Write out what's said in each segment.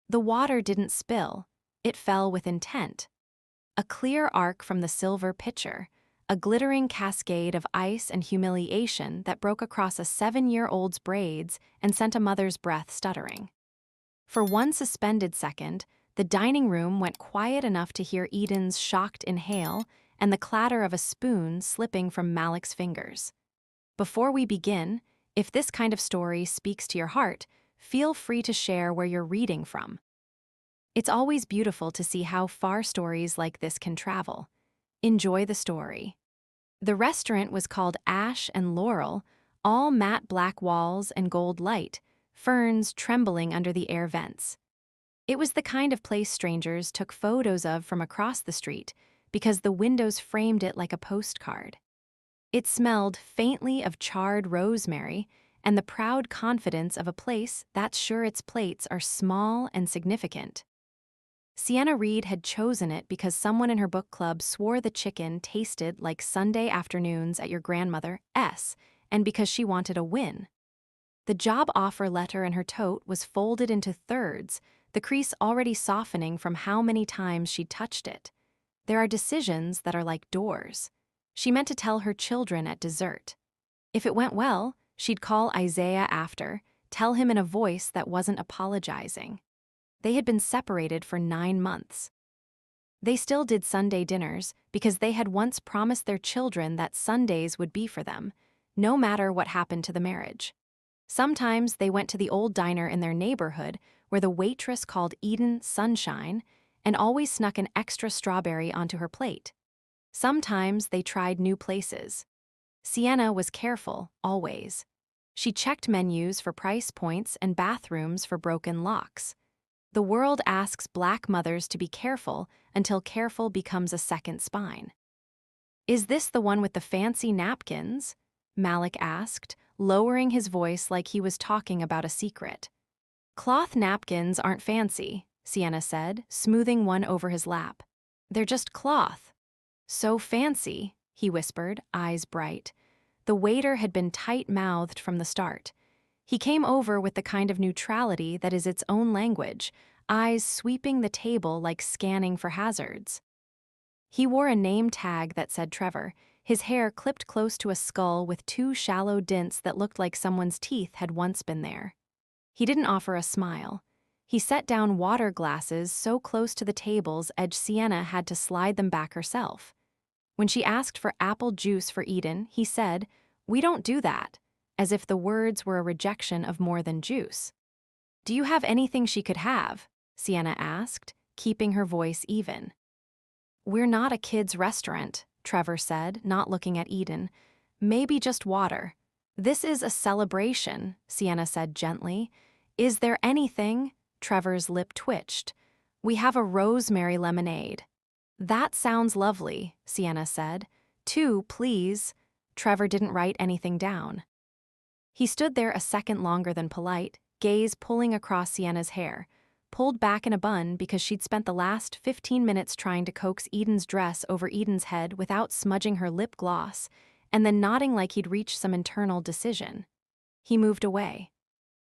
The water didn't spill, it fell with intent. A clear arc from the silver pitcher, a glittering cascade of ice and humiliation that broke across a 7-year-old's braids and sent a mother's breath stuttering. For one suspended second, the dining room went quiet enough to hear Eden's shocked inhale and the clatter of a spoon slipping from Malik's fingers. Before we begin, if this kind of story speaks to your heart, feel free to share where you're reading from. It's always beautiful to see how far stories like this can travel. Enjoy the story. The restaurant was called Ash and Laurel, all matte black walls and gold light, ferns trembling under the air vents. It was the kind of place strangers took photos of from across the street because the windows framed it like a postcard. It smelled faintly of charred rosemary and the proud confidence of a place that's sure its plates are small and significant. Sienna Reed had chosen it because someone in her book club swore the chicken tasted like Sunday afternoons at your grandmother's, and because she wanted a win. The job offer letter in her tote was folded into thirds, the crease already softening from how many times she'd touched it. There are decisions that are like doors. She meant to tell her children at dessert. If it went well, she'd call Isaiah after, tell him in a voice that wasn't apologizing. They had been separated for 9 months. They still did Sunday dinners because they had once promised their children that Sundays would be for them, no matter what happened to the marriage. Sometimes they went to the old diner in their neighborhood where the waitress called Eden Sunshine and always snuck an extra strawberry onto her plate. Sometimes they tried new places. Sienna was careful, always. She checked menus for price points and bathrooms for broken locks. The world asks Black mothers to be careful until careful becomes a second spine. "Is this the one with the fancy napkins?" Malik asked, lowering his voice like he was talking about a secret. "Cloth napkins aren't fancy," Sienna said, smoothing one over his lap. "They're just cloth." "So fancy," he whispered, eyes bright. The waiter had been tight-mouthed from the start. He came over with the kind of neutrality that is its own language, eyes sweeping the table like scanning for hazards. He wore a name tag that said Trevor, his hair clipped close to a skull with 2 shallow dints that looked like someone's teeth had once been there. He didn't offer a smile. He set down water glasses so close to the tables Sienna had to slide them back herself. When she asked for apple juice for Eden, he said, "We don't do that," as if the words were a rejection of more than juice. "Do you have anything she could have?" Sienna asked, keeping her voice even. "We're not a kids' restaurant," Trevor said, not looking at Eden. "Maybe just water." "This is a celebration," Sienna said gently. "Is there anything?" Trevor's lip twitched. "We have a rosemary lemonade." "That sounds lovely," Sienna said. "2, please." Trevor didn't write anything down. He stood there a second longer than polite, gaze pulling across Sienna's hair, pulled back in a bun because she'd spent the last 15 minutes trying to coax Eden's dress over Eden's head without smudging her lip gloss, and then nodding like he'd reached some internal decision. He moved away.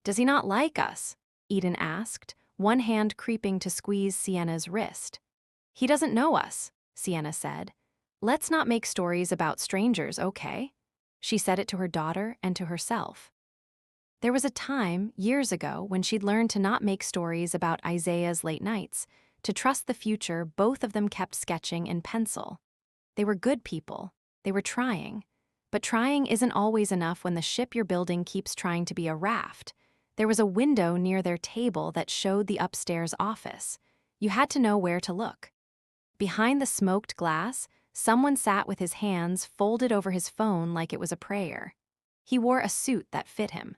"Does he not like us?" Eden asked, one hand creeping to squeeze Sienna's wrist. "He doesn't know us," Sienna said. "Let's not make stories about strangers, okay?" She said it to her daughter and to herself. There was a time, years ago, when she'd learned to not make stories about Isaiah's late nights, to trust the future both of them kept sketching in pencil. They were good people. They were trying. But trying isn't always enough when the ship you're building keeps trying to be a raft. There was a window near their table that showed the upstairs office. You had to know where to look. Behind the smoked glass, someone sat with his hands folded over his phone like it was a prayer. He wore a suit that fit him.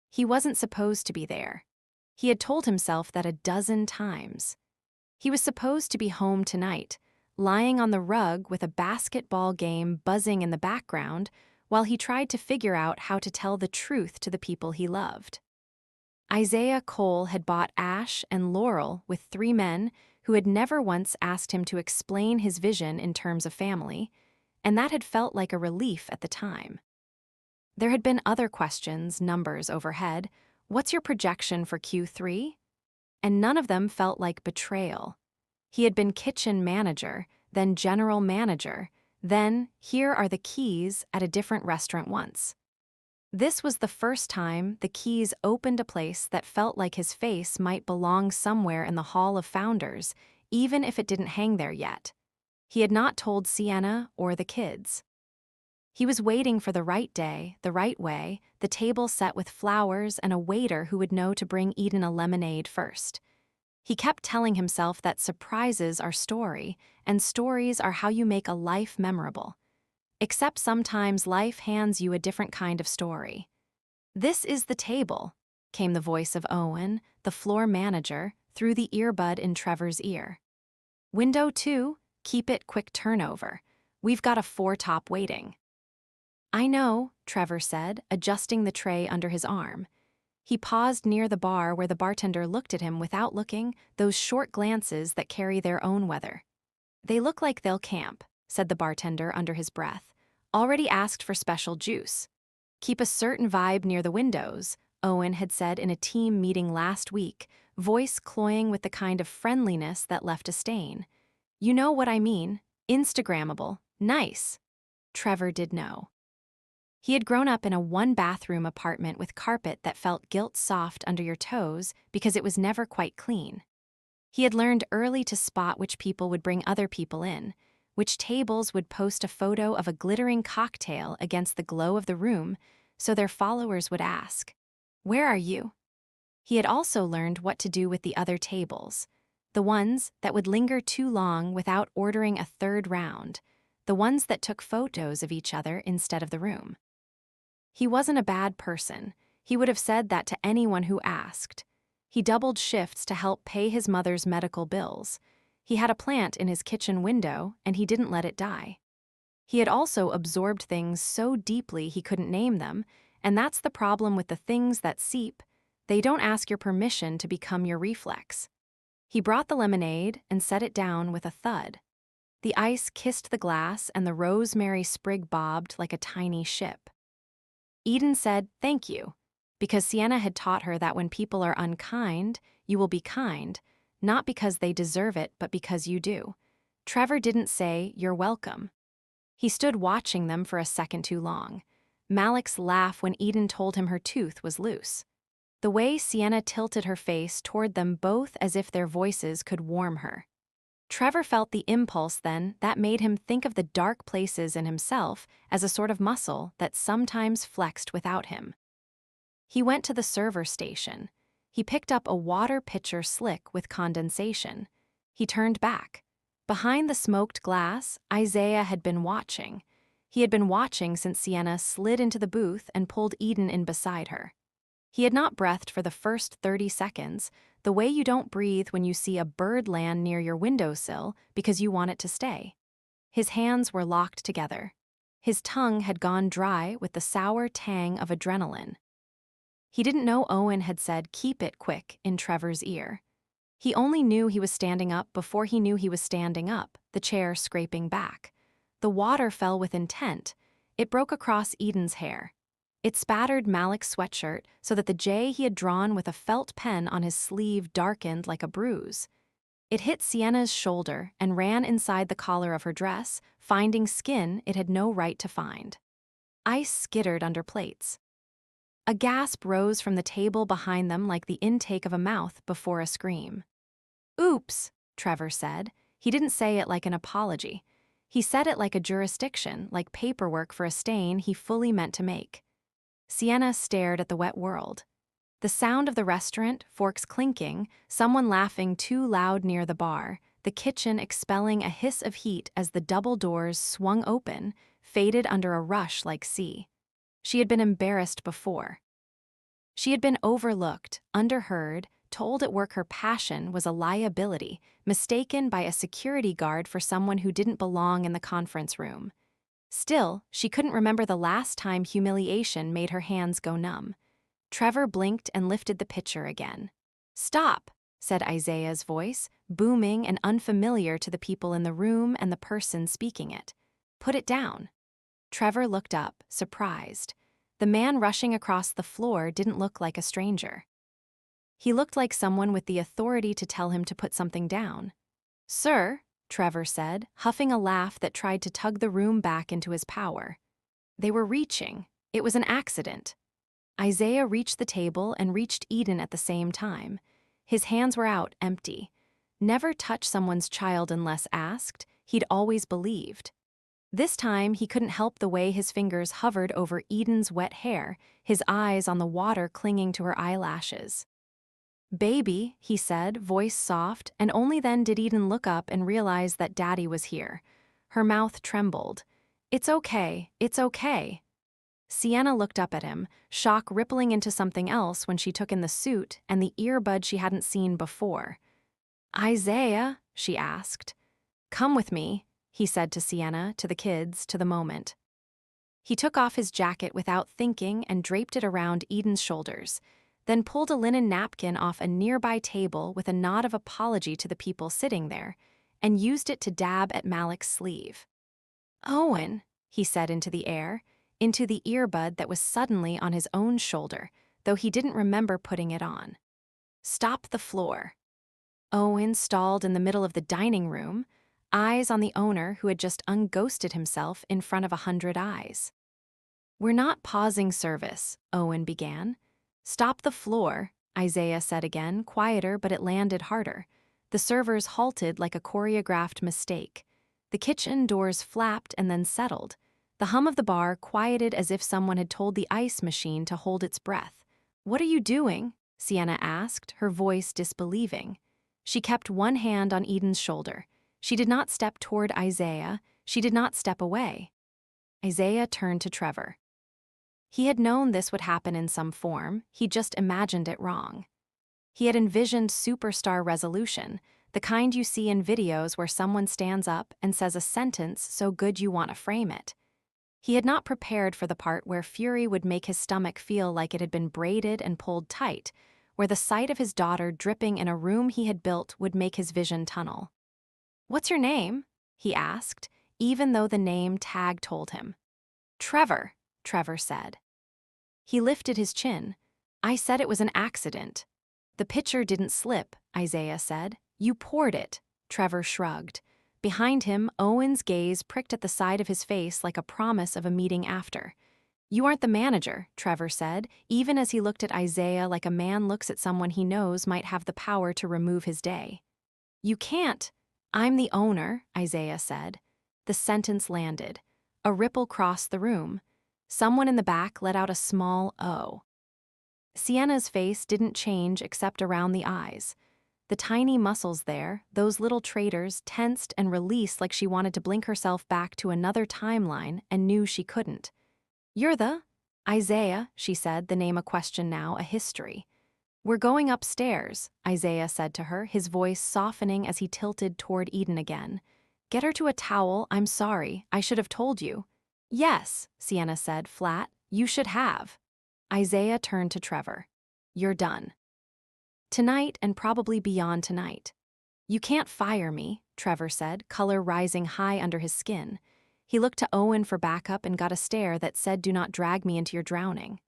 He wasn't supposed to be there. He had told himself that a dozen times. He was supposed to be home tonight, lying on the rug with a basketball game buzzing in the background while he tried to figure out how to tell the truth to the people he loved. Isaiah Cole had bought Ash and Laurel with 3 men who had never once asked him to explain his vision in terms of family, and that had felt like a relief at the time. There had been other questions, numbers overhead. "What's your projection for Q3?" and none of them felt like betrayal. He had been kitchen manager, then general manager, then here are the keys at a different restaurant once. This was the first time the keys opened a place that felt like his face might belong somewhere in the Hall of Founders, even if it didn't hang there yet. He had not told Sienna or the kids. He was waiting for the right day, the right way, the table set with flowers and a waiter who would know to bring Eden a lemonade first. He kept telling himself that surprises are story, and stories are how you make a life memorable. Except sometimes life hands you a different kind of story. "This is the table," came the voice of Owen, the floor manager, through the earbud in Trevor's ear. "Window 2, keep it quick turnover. We've got a 4-top waiting." "I know," Trevor said, adjusting the tray under his arm. He paused near the bar where the bartender looked at him without looking, those short glances that carry their own weather. "They look like they'll camp," said the bartender under his breath. "Already asked for special juice. Keep a certain vibe near the windows," Owen had said in a team meeting last week, voice cloying with the kind of friendliness that left a stain. "You know what I mean. Instagrammable. Nice." Trevor did know. He had grown up in a one-bathroom apartment with carpet that felt guilt-soft under your toes because it was never quite clean. He had learned early to spot which people would bring other people in, which tables would post a photo of a glittering cocktail against the glow of the room so their followers would ask, "Where are you?" He had also learned what to do with the other tables, the ones that would linger too long without ordering a third round, the ones that took photos of each other instead of the room. He wasn't a bad person. He would have said that to anyone who asked. He doubled shifts to help pay his mother's medical bills. He had a plant in his kitchen window, and he didn't let it die. He had also absorbed things so deeply he couldn't name them, and that's the problem with the things that seep. They don't ask your permission to become your reflex. He brought the lemonade and set it down with a thud. The ice kissed the glass and the rosemary sprig bobbed like a tiny ship. Eden said, "Thank you," because Sienna had taught her that when people are unkind, you will be kind, not because they deserve it, but because you do. Trevor didn't say, "You're welcome." He stood watching them for a second too long. Malik's laugh when Eden told him her tooth was loose. The way Sienna tilted her face toward them both as if their voices could warm her. Trevor felt the impulse then that made him think of the dark places in himself as a sort of muscle that sometimes flexed without him. He went to the server station. He picked up a water pitcher slick with condensation. He turned back. Behind the smoked glass, Isaiah had been watching. He had been watching since Sienna slid into the booth and pulled Eden in beside her. He had not breathed for the first 30 seconds, the way you don't breathe when you see a bird land near your windowsill because you want it to stay. His hands were locked together. His tongue had gone dry with the sour tang of adrenaline. He didn't know Owen had said, "Keep it quick," in Trevor's ear. He only knew he was standing up before he knew he was standing up, the chair scraping back. The water fell with intent. It broke across Eden's hair. It spattered Malik's sweatshirt so that the J he had drawn with a felt pen on his sleeve darkened like a bruise. It hit Sienna's shoulder and ran inside the collar of her dress, finding skin it had no right to find. Ice skittered under plates. A gasp rose from the table behind them like the intake of a mouth before a scream. "Oops," Trevor said. He didn't say it like an apology. He said it like a jurisdiction, like paperwork for a stain he fully meant to make. Sienna stared at the wet world. The sound of the restaurant, forks clinking, someone laughing too loud near the bar, the kitchen expelling a hiss of heat as the double doors swung open, faded under a rush like sea. She had been embarrassed before. She had been overlooked, underheard, told at work her passion was a liability, mistaken by a security guard for someone who didn't belong in the conference room. Still, she couldn't remember the last time humiliation made her hands go numb. Trevor blinked and lifted the pitcher again. "Stop," said Isaiah's voice, booming and unfamiliar to the people in the room and the person speaking it. "Put it down." Trevor looked up, surprised. The man rushing across the floor didn't look like a stranger. He looked like someone with the authority to tell him to put something down. "Sir," Trevor said, huffing a laugh that tried to tug the room back into his power. They were reaching. It was an accident. Isaiah reached the table and reached Eden at the same time. His hands were out, empty. Never touch someone's child unless asked, he'd always believed. This time, he couldn't help the way his fingers hovered over Eden's wet hair, his eyes on the water clinging to her eyelashes. "Baby," he said, voice soft, and only then did Eden look up and realize that Daddy was here. Her mouth trembled. "It's okay, it's okay." Sienna looked up at him, shock rippling into something else when she took in the suit and the earbud she hadn't seen before. "Isaiah?" she asked. "Come with me," he said to Sienna, to the kids, to the moment. He took off his jacket without thinking and draped it around Eden's shoulders, then pulled a linen napkin off a nearby table with a nod of apology to the people sitting there, and used it to dab at Malik's sleeve. "Owen," he said into the air, into the earbud that was suddenly on his own shoulder, though he didn't remember putting it on. "Stop the floor." Owen stalled in the middle of the dining room, eyes on the owner who had just unghosted himself in front of 100 eyes. "We're not pausing service," Owen began. "Stop the floor," Isaiah said again, quieter but it landed harder. The servers halted like a choreographed mistake. The kitchen doors flapped and then settled. The hum of the bar quieted as if someone had told the ice machine to hold its breath. "What are you doing?" Sienna asked, her voice disbelieving. She kept one hand on Eden's shoulder. She did not step toward Isaiah. She did not step away. Isaiah turned to Trevor. He had known this would happen in some form, he just imagined it wrong. He had envisioned superstar resolution, the kind you see in videos where someone stands up and says a sentence so good you want to frame it. He had not prepared for the part where fury would make his stomach feel like it had been braided and pulled tight, where the sight of his daughter dripping in a room he had built would make his vision tunnel. "What's your name?" he asked, even though the name tag told him. "Trevor," Trevor said. He lifted his chin. "I said it was an accident." "The pitcher didn't slip," Isaiah said. "You poured it." Trevor shrugged. Behind him, Owen's gaze pricked at the side of his face like a promise of a meeting after. "You aren't the manager," Trevor said, even as he looked at Isaiah like a man looks at someone he knows might have the power to remove his day. "You can't." "I'm the owner," Isaiah said. The sentence landed. A ripple crossed the room. Someone in the back let out a small "oh." Sienna's face didn't change except around the eyes. The tiny muscles there, those little traders, tensed and released like she wanted to blink herself back to another timeline and knew she couldn't. "You're the—" "Isaiah," she said, the name a question now, a history. "We're going upstairs," Isaiah said to her, his voice softening as he tilted toward Eden again. "Get her to a towel, I'm sorry, I should have told you." "Yes," Sienna said, flat, "you should have." Isaiah turned to Trevor. "You're done. Tonight and probably beyond tonight." "You can't fire me," Trevor said, color rising high under his skin. He looked to Owen for backup and got a stare that said, "Do not drag me into your drowning."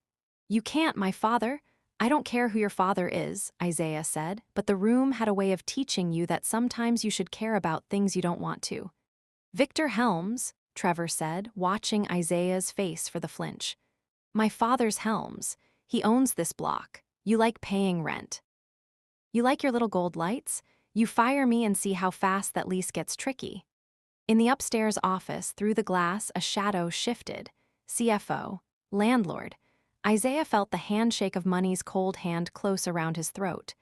"You can't, my father." "I don't care who your father is," Isaiah said, "but the room had a way of teaching you that sometimes you should care about things you don't want to." "Victor Helms," Trevor said, watching Isaiah's face for the flinch. "My father's Helms. He owns this block. You like paying rent. You like your little gold lights? You fire me and see how fast that lease gets tricky." In the upstairs office, through the glass, a shadow shifted. CFO. Landlord. Isaiah felt the handshake of money's cold hand close around his throat.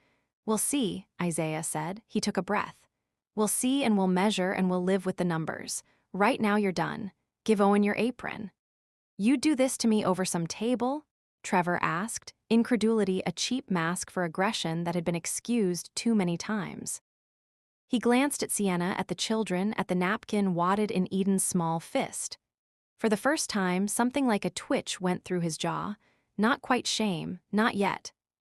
"We'll see," Isaiah said. He took a breath. "We'll see and we'll measure and we'll live with the numbers. Right now you're done. Give Owen your apron." "You'd do this to me over some table?" Trevor asked, incredulity a cheap mask for aggression that had been excused too many times. He glanced at Sienna, at the children, at the napkin wadded in Eden's small fist. For the first time, something like a twitch went through his jaw. Not quite shame, not yet.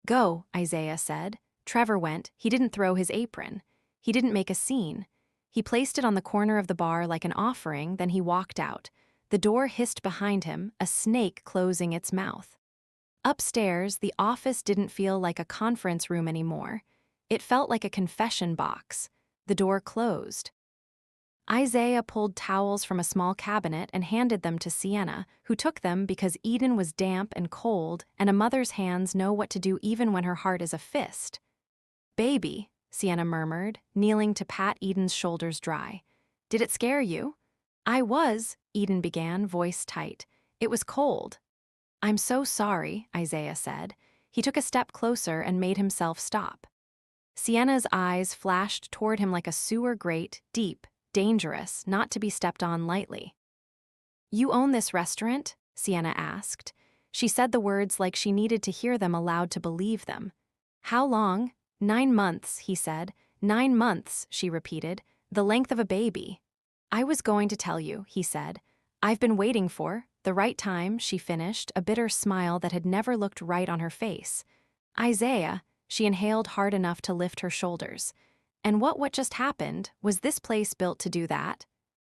"Go," Isaiah said. Trevor went. He didn't throw his apron. He didn't make a scene. He placed it on the corner of the bar like an offering, then he walked out. The door hissed behind him, a snake closing its mouth. Upstairs, the office didn't feel like a conference room anymore. It felt like a confession box. The door closed. Isaiah pulled towels from a small cabinet and handed them to Sienna, who took them because Eden was damp and cold, and a mother's hands know what to do even when her heart is a fist. "Baby," Sienna murmured, kneeling to pat Eden's shoulders dry. "Did it scare you?" "I was," Eden began, voice tight. "It was cold." "I'm so sorry," Isaiah said. He took a step closer and made himself stop. Sienna's eyes flashed toward him like a sewer grate, deep, dangerous, not to be stepped on lightly. "You own this restaurant?" Sienna asked. She said the words like she needed to hear them aloud to believe them. "How long?" "9 months," he said. "9 months," she repeated. "The length of a baby." "I was going to tell you," he said. "I've been waiting for the right time," she finished, a bitter smile that had never looked right on her face. "Isaiah," she inhaled hard enough to lift her shoulders. "And what just happened? Was this place built to do that?"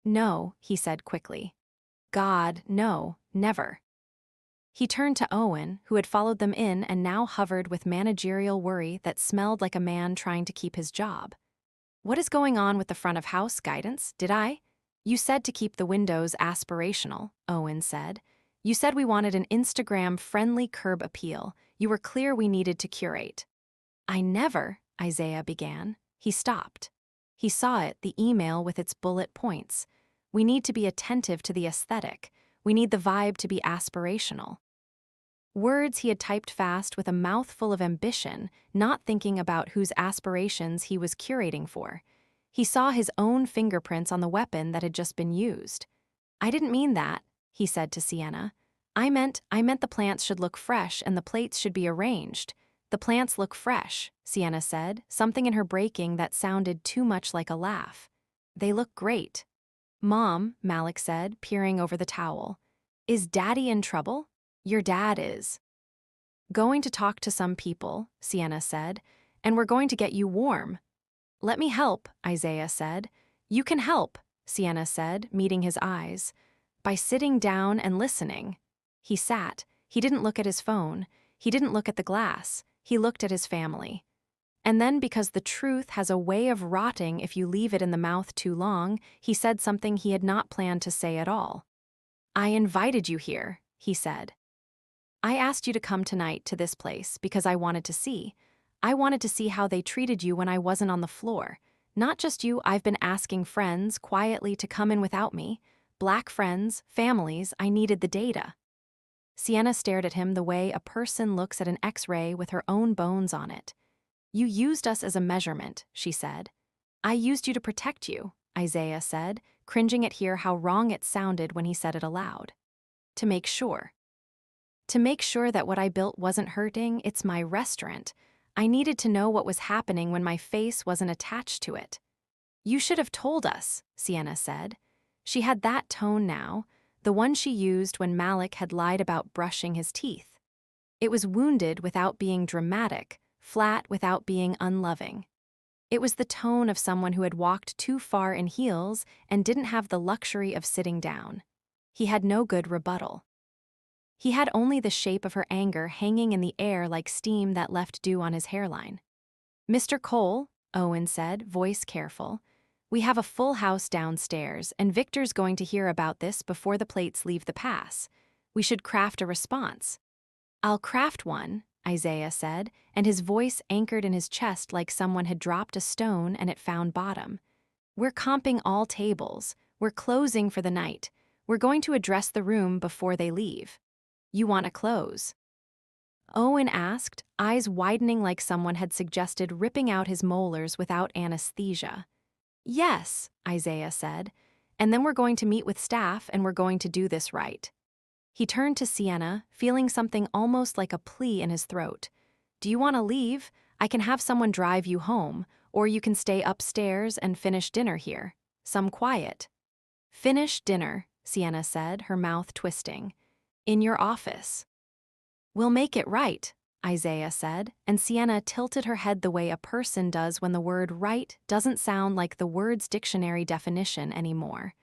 "No," he said quickly. "God, no, never." He turned to Owen, who had followed them in and now hovered with managerial worry that smelled like a man trying to keep his job. "What is going on with the front of house guidance? Did I?" "You said to keep the windows aspirational," Owen said. "You said we wanted an Instagram-friendly curb appeal. You were clear we needed to curate." "I never," Isaiah began. He stopped. He saw it, the email with its bullet points. "We need to be attentive to the aesthetic. We need the vibe to be aspirational." Words he had typed fast with a mouthful of ambition, not thinking about whose aspirations he was curating for. He saw his own fingerprints on the weapon that had just been used. "I didn't mean that," he said to Sienna. I meant the plants should look fresh and the plates should be arranged." "The plants look fresh," Sienna said, something in her breaking that sounded too much like a laugh. "They look great." "Mom," Malik said, peering over the towel. "Is Daddy in trouble?" "Your dad is." "Going to talk to some people," Sienna said, "and we're going to get you warm." "Let me help," Isaiah said. "You can help," Sienna said, meeting his eyes. "By sitting down and listening." He sat. He didn't look at his phone. He didn't look at the glass. He looked at his family. And then, because the truth has a way of rotting if you leave it in the mouth too long, he said something he had not planned to say at all. "I invited you here," he said. "I asked you to come tonight to this place because I wanted to see. I wanted to see how they treated you when I wasn't on the floor. Not just you, I've been asking friends quietly to come in without me. Black friends, families, I needed the data." Sienna stared at him the way a person looks at an X-ray with her own bones on it. "You used us as a measurement," she said. "I used you to protect you," Isaiah said, cringing at hear how wrong it sounded when he said it aloud. "To make sure. To make sure that what I built wasn't hurting, it's my restaurant. I needed to know what was happening when my face wasn't attached to it." "You should have told us," Sienna said. She had that tone now, the one she used when Malik had lied about brushing his teeth. It was wounded without being dramatic, flat without being unloving. It was the tone of someone who had walked too far in heels and didn't have the luxury of sitting down. He had no good rebuttal. He had only the shape of her anger hanging in the air like steam that left dew on his hairline. "Mr. Cole," Owen said, voice careful, "we have a full house downstairs, and Victor's going to hear about this before the plates leave the pass. We should craft a response." "I'll craft one," Isaiah said, and his voice anchored in his chest like someone had dropped a stone and it found bottom. "We're comping all tables. We're closing for the night. We're going to address the room before they leave. You want to close?" Owen asked, eyes widening like someone had suggested ripping out his molars without anesthesia. "Yes," Isaiah said, "and then we're going to meet with staff and we're going to do this right." He turned to Sienna, feeling something almost like a plea in his throat. "Do you want to leave? I can have someone drive you home, or you can stay upstairs and finish dinner here. Some quiet." "Finish dinner," Sienna said, her mouth twisting. "In your office." "We'll make it right," Isaiah said, and Sienna tilted her head the way a person does when the word right doesn't sound like the word's dictionary definition anymore.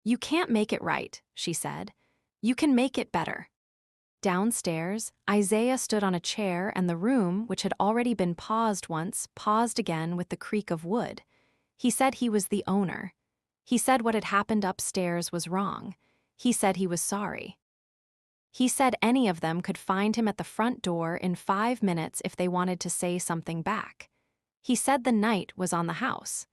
"You can't make it right," she said. "You can make it better." Downstairs, Isaiah stood on a chair and the room, which had already been paused once, paused again with the creak of wood. He said he was the owner. He said what had happened upstairs was wrong. He said he was sorry. He said any of them could find him at the front door in 5 minutes if they wanted to say something back. He said the night was on the house.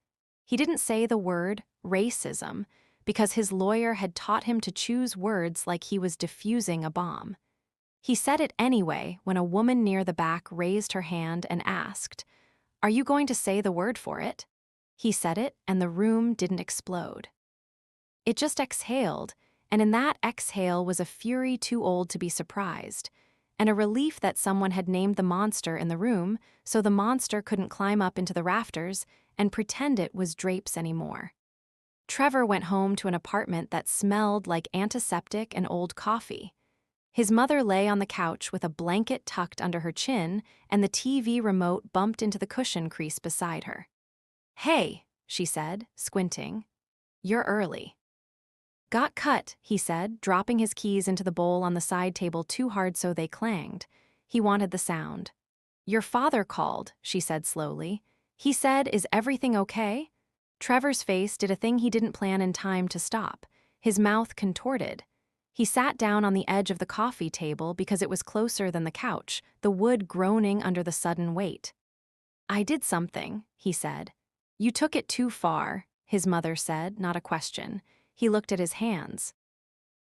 He didn't say the word racism because his lawyer had taught him to choose words like he was defusing a bomb. He said it anyway when a woman near the back raised her hand and asked, "Are you going to say the word for it?" He said it, and the room didn't explode. It just exhaled, and in that exhale was a fury too old to be surprised, and a relief that someone had named the monster in the room so the monster couldn't climb up into the rafters and pretend it was drapes anymore. Trevor went home to an apartment that smelled like antiseptic and old coffee. His mother lay on the couch with a blanket tucked under her chin, and the TV remote bumped into the cushion crease beside her. "Hey," she said, squinting. "You're early." "Got cut," he said, dropping his keys into the bowl on the side table too hard so they clanged. He wanted the sound. "Your father called," she said slowly. "He said, is everything okay?" Trevor's face did a thing he didn't plan in time to stop. His mouth contorted. He sat down on the edge of the coffee table because it was closer than the couch, the wood groaning under the sudden weight. "I did something," he said. "You took it too far," his mother said, not a question. He looked at his hands.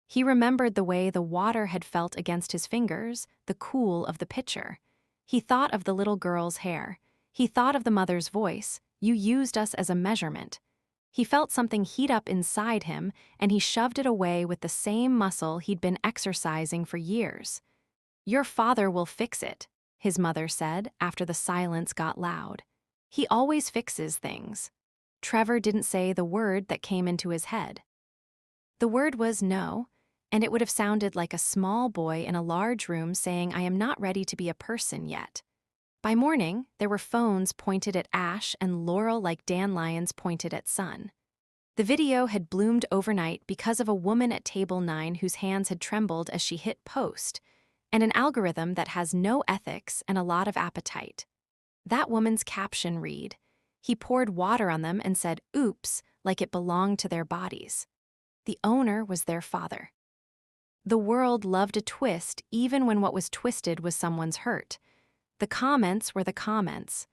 He remembered the way the water had felt against his fingers, the cool of the pitcher. He thought of the little girl's hair. He thought of the mother's voice, "You used us as a measurement." He felt something heat up inside him, and he shoved it away with the same muscle he'd been exercising for years. "Your father will fix it," his mother said after the silence got loud. "He always fixes things." Trevor didn't say the word that came into his head. The word was no, and it would have sounded like a small boy in a large room saying, "I am not ready to be a person yet." By morning, there were phones pointed at Ash and Laurel like dandelions pointed at Sun. The video had bloomed overnight because of a woman at table 9 whose hands had trembled as she hit post, and an algorithm that has no ethics and a lot of appetite. That woman's caption read, "He poured water on them and said, 'Oops,' like it belonged to their bodies." The owner was their father. The world loved a twist even when what was twisted was someone's hurt. The comments were the comments.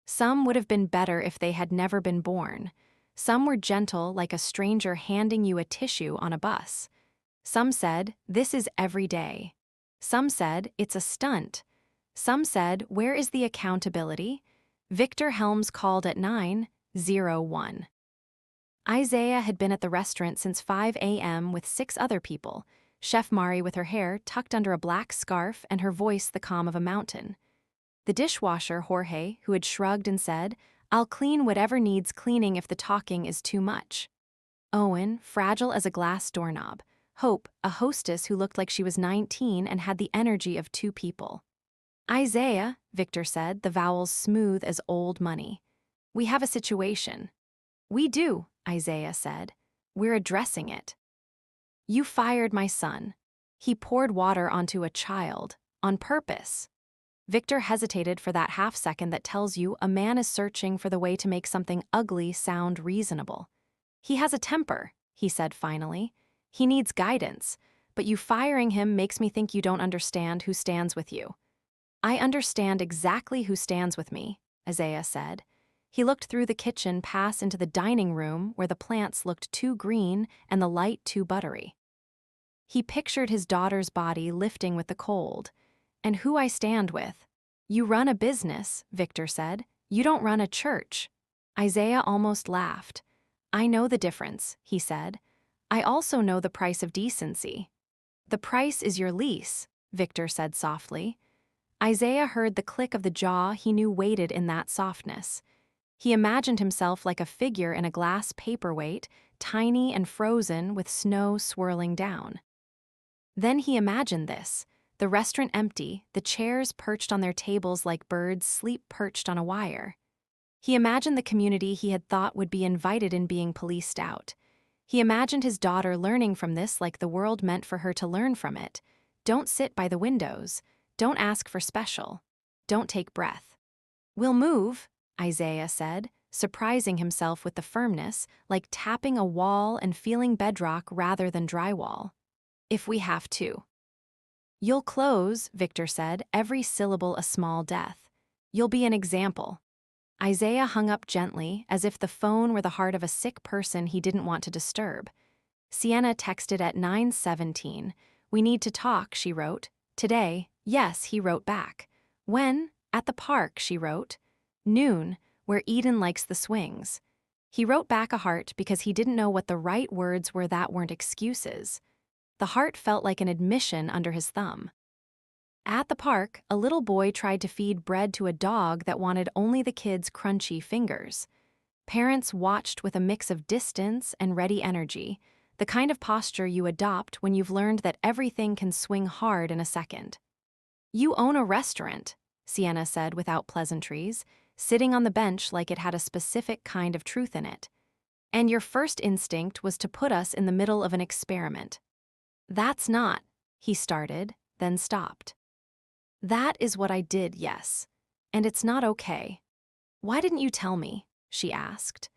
Some would have been better if they had never been born. Some were gentle like a stranger handing you a tissue on a bus. Some said, "This is every day." Some said, "It's a stunt." Some said, "Where is the accountability?" Victor Helms called at 9:01. Isaiah had been at the restaurant since 5 a.m. with 6 other people, Chef Mari with her hair tucked under a black scarf and her voice the calm of a mountain. The dishwasher, Jorge, who had shrugged and said, "I'll clean whatever needs cleaning if the talking is too much." Owen, fragile as a glass doorknob. Hope, a hostess who looked like she was 19 and had the energy of 2 people. "Isaiah," Victor said, the vowels smooth as old money. "We have a situation." "We do," Isaiah said. "We're addressing it." "You fired my son. He poured water onto a child, on purpose." Victor hesitated for that half-second that tells you a man is searching for the way to make something ugly sound reasonable. "He has a temper," he said finally. "He needs guidance, but you firing him makes me think you don't understand who stands with you." "I understand exactly who stands with me," Isaiah said. He looked through the kitchen past into the dining room where the plants looked too green and the light too buttery. He pictured his daughter's body lifting with the cold. "And who I stand with." "You run a business," Victor said. "You don't run a church." Isaiah almost laughed. "I know the difference," he said. "I also know the price of decency." "The price is your lease," Victor said softly. Isaiah heard the click of the jaw he knew waited in that softness. He imagined himself like a figure in a glass paperweight, tiny and frozen with snow swirling down. Then he imagined this. The restaurant empty, the chairs perched on their tables like birds sleep perched on a wire. He imagined the community he had thought would be invited in being policed out. He imagined his daughter learning from this like the world meant for her to learn from it. Don't sit by the windows. Don't ask for special. Don't take breath. We'll move, Isaiah said, surprising himself with the firmness, like tapping a wall and feeling bedrock rather than drywall. If we have to. You'll close, Victor said, every syllable a small death. You'll be an example. Isaiah hung up gently, as if the phone were the heart of a sick person he didn't want to disturb. Sienna texted at 9:17. We need to talk, she wrote. Today, yes, he wrote back. When? At the park, she wrote. Noon, where Eden likes the swings. He wrote back a heart because he didn't know what the right words were that weren't excuses. The heart felt like an admission under his thumb. At the park, a little boy tried to feed bread to a dog that wanted only the kid's crunchy fingers. Parents watched with a mix of distance and ready energy, the kind of posture you adopt when you've learned that everything can swing hard in a second. You own a restaurant, Sienna said without pleasantries, sitting on the bench like it had a specific kind of truth in it. And your first instinct was to put us in the middle of an experiment. That's not, he started, then stopped. That is what I did, yes. And it's not okay. Why didn't you tell me? She asked.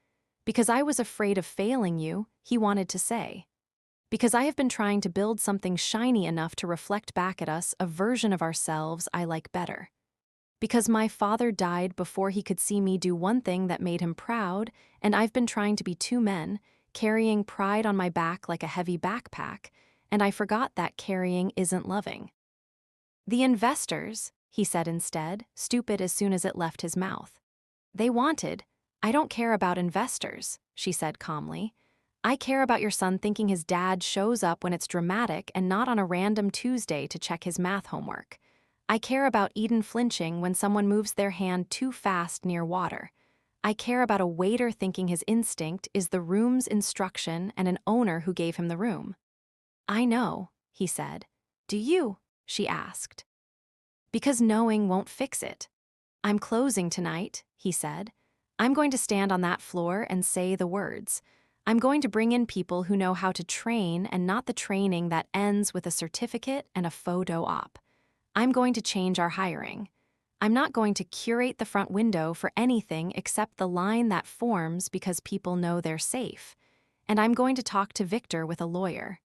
Because I was afraid of failing you, he wanted to say. Because I have been trying to build something shiny enough to reflect back at us a version of ourselves I like better. Because my father died before he could see me do one thing that made him proud, and I've been trying to be two men, carrying pride on my back like a heavy backpack, and I forgot that carrying isn't loving. The investors, he said instead, stupid as soon as it left his mouth. They wanted, I don't care about investors, she said calmly. I care about your son thinking his dad shows up when it's dramatic and not on a random Tuesday to check his math homework. I care about Eden flinching when someone moves their hand too fast near water. I care about a waiter thinking his instinct is the room's instruction and an owner who gave him the room. I know, he said. Do you? She asked. Because knowing won't fix it. I'm closing tonight, he said. I'm going to stand on that floor and say the words. I'm going to bring in people who know how to train and not the training that ends with a certificate and a photo op. I'm going to change our hiring. I'm not going to curate the front window for anything except the line that forms because people know they're safe. And I'm going to talk to Victor with a lawyer.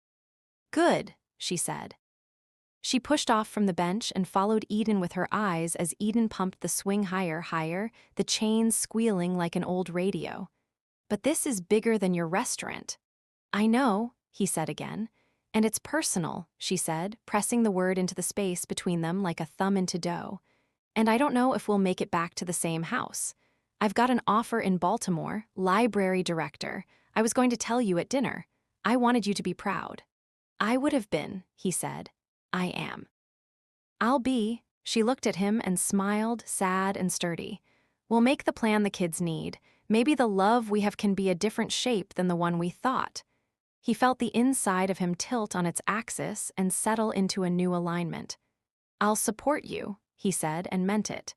Good, she said. She pushed off from the bench and followed Eden with her eyes as Eden pumped the swing higher, the chains squealing like an old radio. But this is bigger than your restaurant. I know, he said again. And it's personal, she said, pressing the word into the space between them like a thumb into dough. And I don't know if we'll make it back to the same house. I've got an offer in Baltimore, library director. I was going to tell you at dinner. I wanted you to be proud. I would have been, he said. I am. I'll be, she looked at him and smiled, sad and sturdy. We'll make the plan the kids need. Maybe the love we have can be a different shape than the one we thought. He felt the inside of him tilt on its axis and settle into a new alignment. I'll support you, he said, and meant it.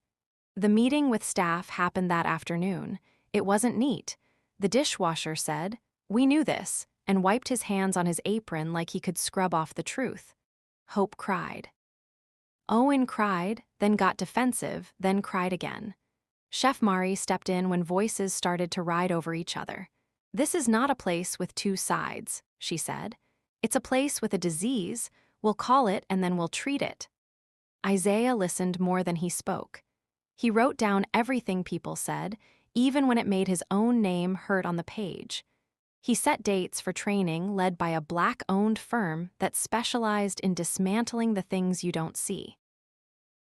The meeting with staff happened that afternoon. It wasn't neat. The dishwasher said, "We knew this," and wiped his hands on his apron like he could scrub off the truth. Hope cried. Owen cried, then got defensive, then cried again. Chef Mari stepped in when voices started to ride over each other. This is not a place with two sides, she said. It's a place with a disease. We'll call it and then we'll treat it. Isaiah listened more than he spoke. He wrote down everything people said, even when it made his own name hurt on the page. He set dates for training led by a Black-owned firm that specialized in dismantling the things you don't see.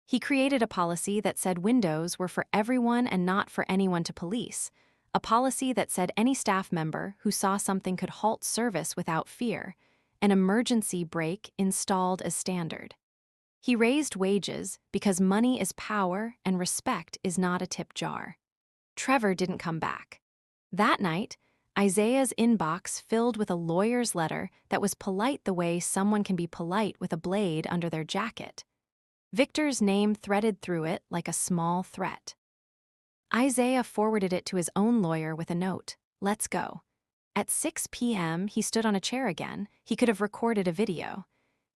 He created a policy that said windows were for everyone and not for anyone to police, a policy that said any staff member who saw something could halt service without fear, an emergency brake installed as standard. He raised wages because money is power and respect is not a tip jar. Trevor didn't come back. That night, Isaiah's inbox filled with a lawyer's letter that was polite the way someone can be polite with a blade under their jacket. Victor's name threaded through it like a small threat. Isaiah forwarded it to his own lawyer with a note, "Let's go." At 6 p.m., he stood on a chair again. He could have recorded a video.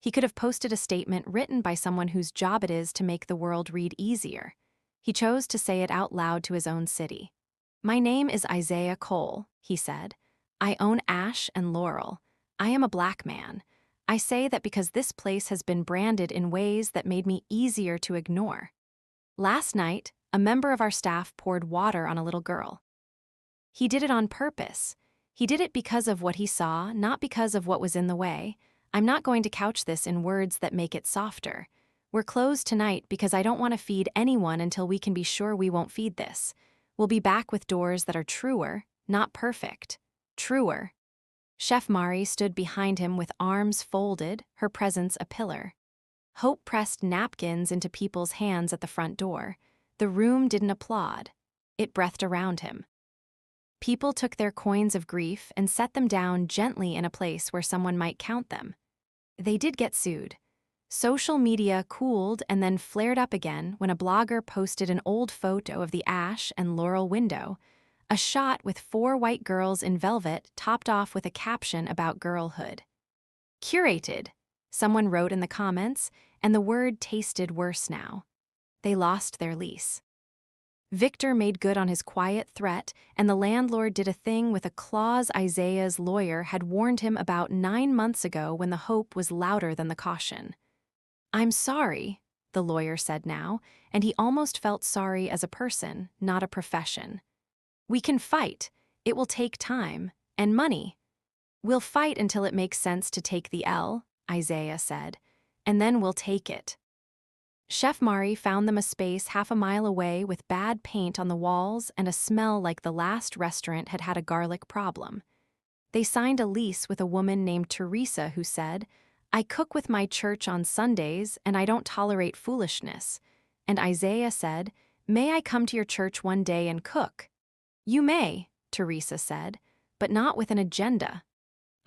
He could have posted a statement written by someone whose job it is to make the world read easier. He chose to say it out loud to his own city. "My name is Isaiah Cole," he said. "I own Ash and Laurel. I am a black man. I say that because this place has been branded in ways that made me easier to ignore. Last night, a member of our staff poured water on a little girl. He did it on purpose. He did it because of what he saw, not because of what was in the way. I'm not going to couch this in words that make it softer. We're closed tonight because I don't want to feed anyone until we can be sure we won't feed this. We'll be back with doors that are truer, not perfect. Truer." Chef Mari stood behind him with arms folded, her presence a pillar. Hope pressed napkins into people's hands at the front door. The room didn't applaud. It breathed around him. People took their coins of grief and set them down gently in a place where someone might count them. They did get sued. Social media cooled and then flared up again when a blogger posted an old photo of the Ash and Laurel window, a shot with 4 white girls in velvet topped off with a caption about girlhood. "Curated," someone wrote in the comments, and the word tasted worse now. They lost their lease. Victor made good on his quiet threat, and the landlord did a thing with a clause Isaiah's lawyer had warned him about 9 months ago when the hope was louder than the caution. "I'm sorry," the lawyer said now, and he almost felt sorry as a person, not a profession. "We can fight. It will take time. And money. We'll fight until it makes sense to take the L," Isaiah said, "and then we'll take it." Chef Mari found them a space half a mile away with bad paint on the walls and a smell like the last restaurant had had a garlic problem. They signed a lease with a woman named Teresa who said, "I cook with my church on Sundays and I don't tolerate foolishness." And Isaiah said, "May I come to your church one day and cook?" "You may," Teresa said, "but not with an agenda."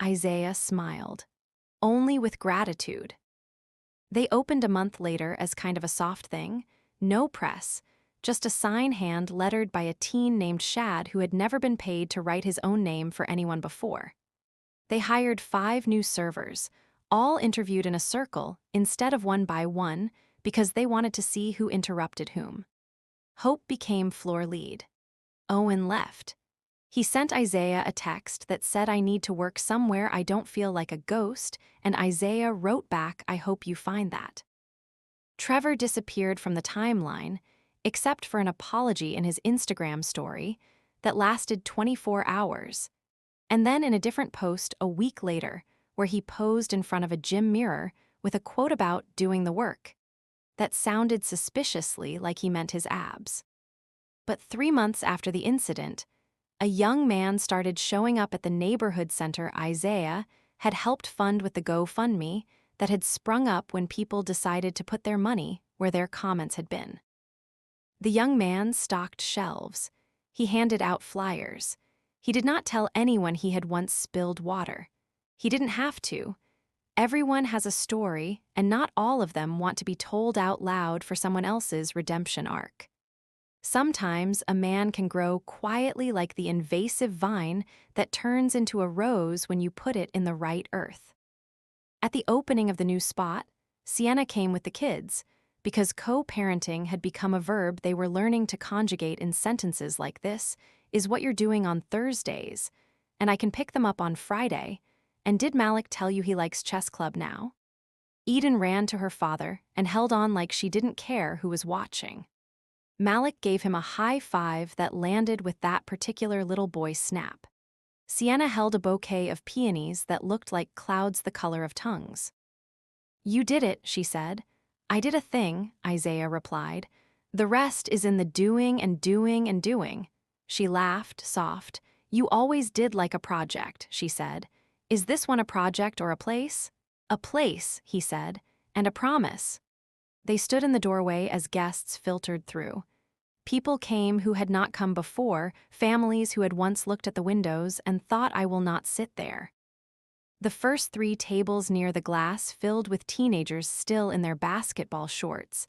Isaiah smiled. "Only with gratitude." They opened a month later as kind of a soft thing. No press, just a sign hand lettered by a teen named Shad who had never been paid to write his own name for anyone before. They hired 5 new servers, all interviewed in a circle instead of one by one because they wanted to see who interrupted whom. Hope became floor lead. Owen left. He sent Isaiah a text that said, "I need to work somewhere I don't feel like a ghost," and Isaiah wrote back, "I hope you find that." Trevor disappeared from the timeline, except for an apology in his Instagram story that lasted 24 hours, and then in a different post a week later, where he posed in front of a gym mirror with a quote about doing the work that sounded suspiciously like he meant his abs. But 3 months after the incident, a young man started showing up at the neighborhood center Isaiah had helped fund with the GoFundMe that had sprung up when people decided to put their money where their comments had been. The young man stocked shelves. He handed out flyers. He did not tell anyone he had once spilled water. He didn't have to. Everyone has a story, and not all of them want to be told out loud for someone else's redemption arc. Sometimes a man can grow quietly like the invasive vine that turns into a rose when you put it in the right earth. At the opening of the new spot, Sienna came with the kids, because co-parenting had become a verb they were learning to conjugate in sentences like this, "Is what you're doing on Thursdays, and I can pick them up on Friday, and did Malik tell you he likes chess club now?" Eden ran to her father and held on like she didn't care who was watching. Malik gave him a high five that landed with that particular little boy's snap. Sienna held a bouquet of peonies that looked like clouds the color of tongues. "You did it," she said. "I did a thing," Isaiah replied. "The rest is in the doing and doing and doing." She laughed, soft. "You always did like a project," she said. "Is this one a project or a place?" "A place," he said, "and a promise." They stood in the doorway as guests filtered through. People came who had not come before, families who had once looked at the windows and thought, "I will not sit there." The first 3 tables near the glass filled with teenagers still in their basketball shorts,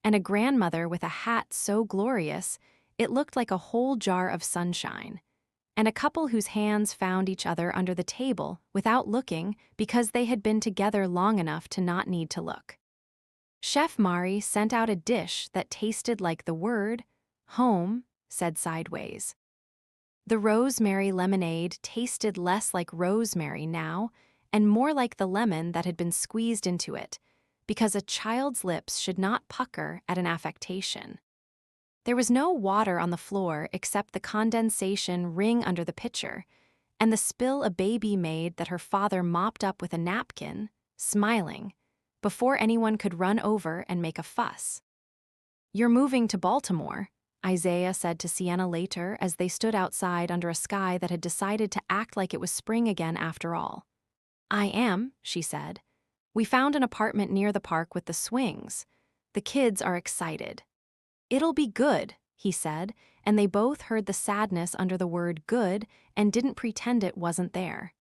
and a grandmother with a hat so glorious it looked like a whole jar of sunshine. and a couple whose hands found each other under the table without looking because they had been together long enough to not need to look. Chef Mari sent out a dish that tasted like the word home said sideways. The rosemary lemonade tasted less like rosemary now and more like the lemon that had been squeezed into it, because a child's lips should not pucker at an affectation. There was no water on the floor except the condensation ring under the pitcher, and the spill a baby made that her father mopped up with a napkin, smiling, before anyone could run over and make a fuss. "You're moving to Baltimore," Isaiah said to Sienna later as they stood outside under a sky that had decided to act like it was spring again after all. "I am," she said. "We found an apartment near the park with the swings. The kids are excited." "It'll be good," he said, and they both heard the sadness under the word good and didn't pretend it wasn't there.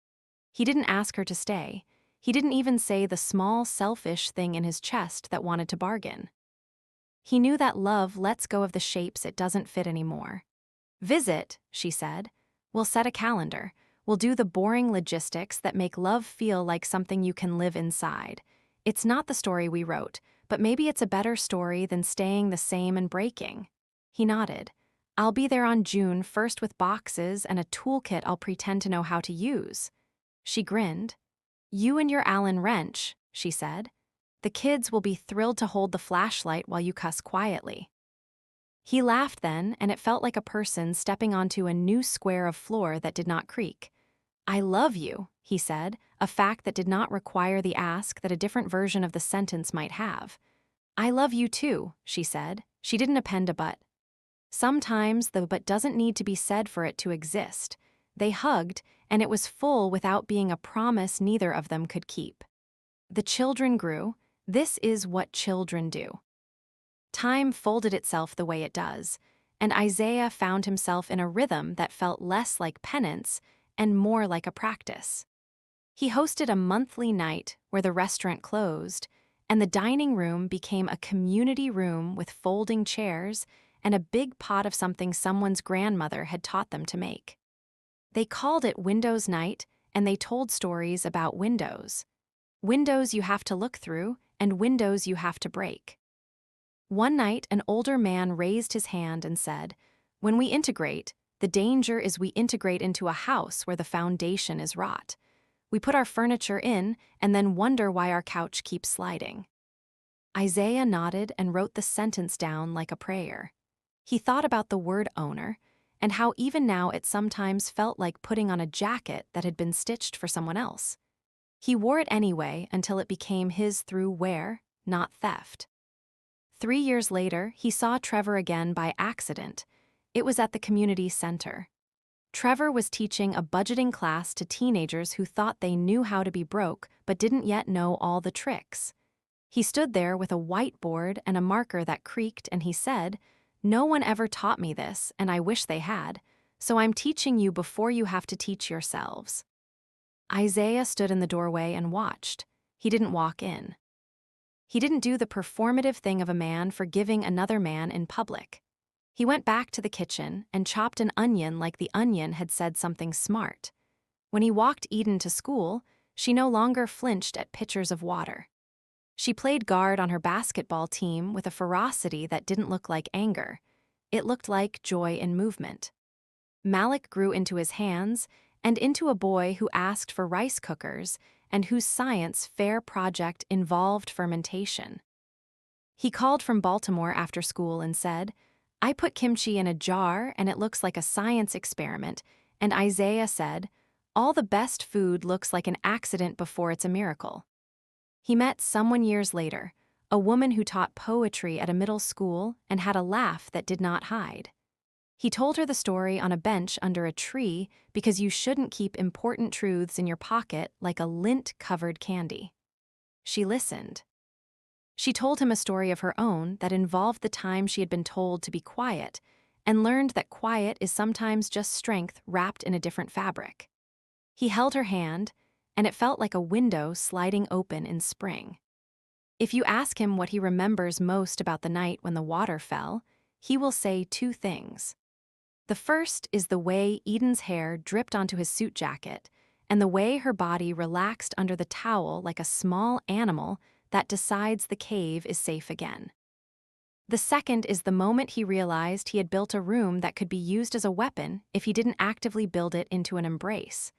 He didn't ask her to stay. He didn't even say the small, selfish thing in his chest that wanted to bargain. He knew that love lets go of the shapes it doesn't fit anymore. "Visit," she said. "We'll set a calendar. We'll do the boring logistics that make love feel like something you can live inside. It's not the story we wrote, but maybe it's a better story than staying the same and breaking." He nodded. "I'll be there on June 1st with boxes and a toolkit I'll pretend to know how to use." She grinned. "You and your Allen wrench," she said. "The kids will be thrilled to hold the flashlight while you cuss quietly." He laughed then, and it felt like a person stepping onto a new square of floor that did not creak. "I love you," he said, a fact that did not require the ask that a different version of the sentence might have. "I love you too," she said. She didn't append a but. Sometimes the but doesn't need to be said for it to exist. They hugged, and it was full without being a promise neither of them could keep. The children grew. This is what children do. Time folded itself the way it does, and Isaiah found himself in a rhythm that felt less like penance and more like a practice. He hosted a monthly night where the restaurant closed, and the dining room became a community room with folding chairs and a big pot of something someone's grandmother had taught them to make. They called it Windows Night, and they told stories about windows. Windows you have to look through, and windows you have to break. One night, an older man raised his hand and said, "When we integrate, the danger is we integrate into a house where the foundation is rot. We put our furniture in and then wonder why our couch keeps sliding." Isaiah nodded and wrote the sentence down like a prayer. He thought about the word owner and how even now it sometimes felt like putting on a jacket that had been stitched for someone else. He wore it anyway until it became his through wear, not theft. 3 years later, he saw Trevor again by accident. It was at the community center. Trevor was teaching a budgeting class to teenagers who thought they knew how to be broke but didn't yet know all the tricks. He stood there with a whiteboard and a marker that creaked, and he said, "No one ever taught me this, and I wish they had, so I'm teaching you before you have to teach yourselves." Isaiah stood in the doorway and watched. He didn't walk in. He didn't do the performative thing of a man forgiving another man in public. He went back to the kitchen and chopped an onion like the onion had said something smart. When he walked Eden to school, she no longer flinched at pitchers of water. She played guard on her basketball team with a ferocity that didn't look like anger. It looked like joy in movement. Malik grew into his hands and into a boy who asked for rice cookers and whose science fair project involved fermentation. He called from Baltimore after school and said, "I put kimchi in a jar and it looks like a science experiment," and Isaiah said, "All the best food looks like an accident before it's a miracle." He met someone years later, a woman who taught poetry at a middle school and had a laugh that did not hide. He told her the story on a bench under a tree because you shouldn't keep important truths in your pocket like a lint-covered candy. She listened. She told him a story of her own that involved the time she had been told to be quiet and learned that quiet is sometimes just strength wrapped in a different fabric. He held her hand, and it felt like a window sliding open in spring. If you ask him what he remembers most about the night when the water fell, he will say two things. The first is the way Eden's hair dripped onto his suit jacket, and the way her body relaxed under the towel like a small animal that decides the cave is safe again. The second is the moment he realized he had built a room that could be used as a weapon if he didn't actively build it into an embrace.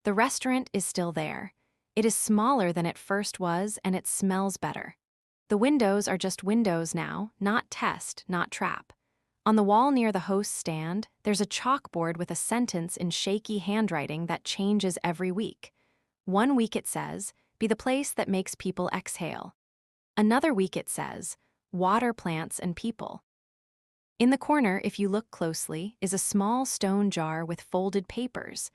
The restaurant is still there. It is smaller than it first was, and it smells better. The windows are just windows now, not test, not trap. On the wall near the host's stand, there's a chalkboard with a sentence in shaky handwriting that changes every week. One week it says, "Be the place that makes people exhale." Another week it says, "Water plants and people." In the corner, if you look closely, is a small stone jar with folded papers,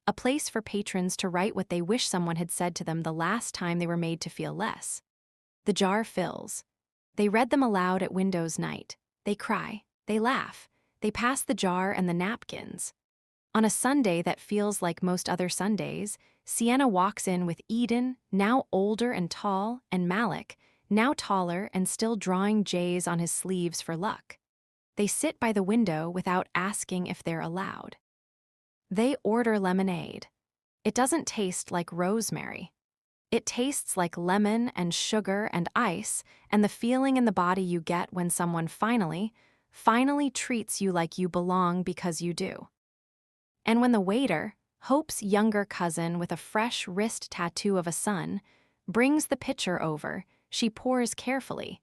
a place for patrons to write what they wish someone had said to them the last time they were made to feel less. The jar fills. They read them aloud at windows night. They cry. They laugh. They pass the jar and the napkins. On a Sunday that feels like most other Sundays, Sienna walks in with Eden, now older and tall, and Malik, now taller and still drawing J's on his sleeves for luck. They sit by the window without asking if they're allowed. They order lemonade. It doesn't taste like rosemary. It tastes like lemon and sugar and ice and the feeling in the body you get when someone finally treats you like you belong because you do. And when the waiter, Hope's younger cousin with a fresh wrist tattoo of a sun, brings the pitcher over, she pours carefully.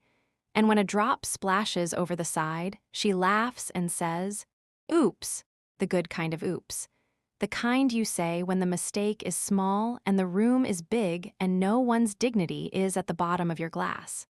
And when a drop splashes over the side, she laughs and says, "Oops," the good kind of oops. The kind you say when the mistake is small and the room is big and no one's dignity is at the bottom of your glass.